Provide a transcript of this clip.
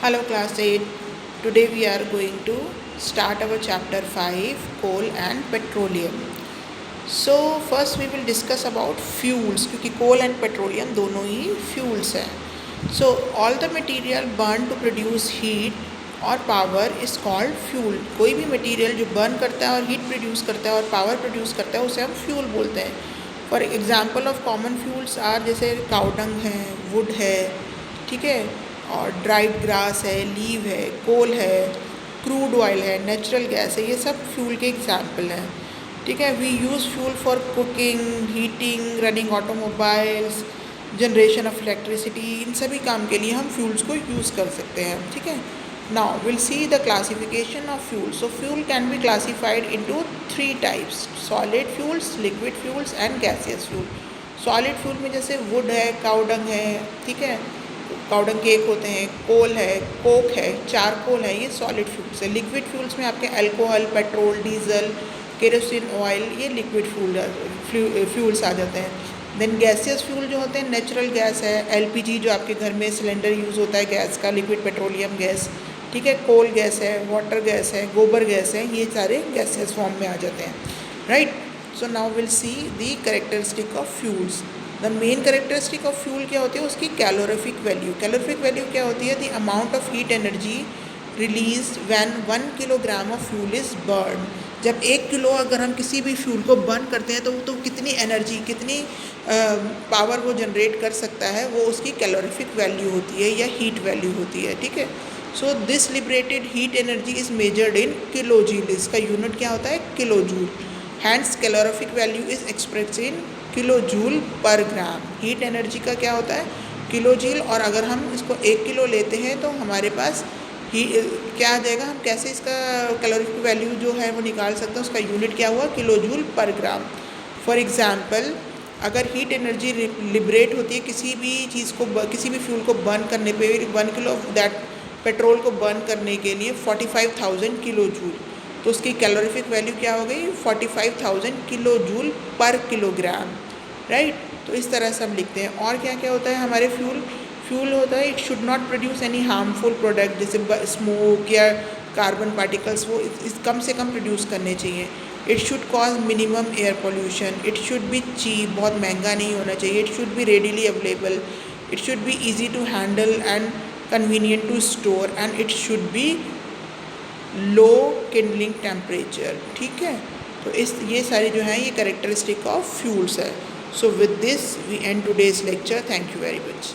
Hello class 8. Today we are going to start our chapter 5 coal and petroleum. So first we will discuss about fuels क्योंकि coal and petroleum दोनों ही fuels हैं. So all the material burned to produce heat और power is called fuel. कोई भी material जो burn करता है और heat produce करता है और power produce करता है उसे हम fuel बोलते हैं. For example of common fuels are जैसे cow dung है, wood है, ठीक है, और ड्राइड ग्रास है, लीव है, कोल है, क्रूड ऑयल है, नेचुरल गैस है, ये सब फ्यूल के एग्जाम्पल हैं. ठीक है. We use fuel for cooking, heating, running automobiles, generation of electricity, इन सभी काम के लिए हम फ्यूल्स को यूज़ कर सकते हैं. ठीक है. Now will see the classification of fuel. So fuel can be classified into 3 types: solid fuels, liquid fuels and gaseous fuel. Solid fuel में जैसे वुड है, काऊ डंग है, ठीक है, काउडंग केक होते हैं, कोल है, कोक है, चारकोल है, ये सॉलिड फ्यूल्स है. लिक्विड फ्यूल्स में आपके alcohol, petrol, diesel, kerosene oil, ये लिक्विड फ्यूल्स आ जाते हैं. देन गैसियस फ्यूल जो होते हैं, नेचुरल गैस है, एलपीजी जो आपके घर में सिलेंडर यूज़ होता है गैस का, लिक्विड पेट्रोलियम गैस, ठीक है, कोल गैस है, वाटर गैस है, गोबर गैस है, ये सारे गैसियस फॉर्म में आ जाते हैं. Right. So now will see the characteristic of fuels. The main characteristic of fuel क्या होती है, उसकी कैलोरीफिक वैल्यू. कैलोरीफिक वैल्यू क्या होती है? The amount of heat energy release when 1 kilogram of fuel is burn. जब 1 किलो अगर हम किसी भी फ्यूल को बर्न करते हैं तो कितनी एनर्जी, कितनी पावर वो जनरेट कर सकता है, वो उसकी कैलोरीफिक वैल्यू होती है या हीट वैल्यू होती है. ठीक है. So this liberated heat energy is measured in kilojoule. इसका यूनिट क्या होता है? Kilojoule. Hence calorific value is expressed in kilo joule per gram. Heat energy का क्या होता है? Kilo joule. और अगर हम इसको 1 किलो लेते हैं तो हमारे पास क्या आ जाएगा? हम कैसे इसका कैलोरीफिक वैल्यू जो है वो निकाल सकते हैं? उसका यूनिट क्या हुआ? Kilo joule per gram. For example, अगर हीट एनर्जी लिबरेट होती है किसी भी चीज़ को, किसी भी फ्यूल को बर्न करने पे, 1 किलो ऑफ दैट पेट्रोल को बर्न करने के लिए 45,000 किलो जूल, तो उसकी कैलोरीफिक वैल्यू क्या हो गई? 45,000 किलो जूल पर किलोग्राम. राइट. तो इस तरह से हम लिखते हैं. और क्या क्या होता है हमारे फ्यूल होता है, it should not produce any harmful product, जैसे स्मोक या कार्बन पार्टिकल्स, वो इस कम से कम प्रोड्यूस करने चाहिए. It should cause minimum air pollution. It should be cheap, बहुत महंगा नहीं होना चाहिए. It should be readily available. It should be easy to handle and convenient to store. And it should be low kindling temperature. ठीक है. तो ये सारे जो हैं ये कैरेक्टरिस्टिक ऑफ फ्यूल्स है. So with this we end today's lecture. Thank you very much.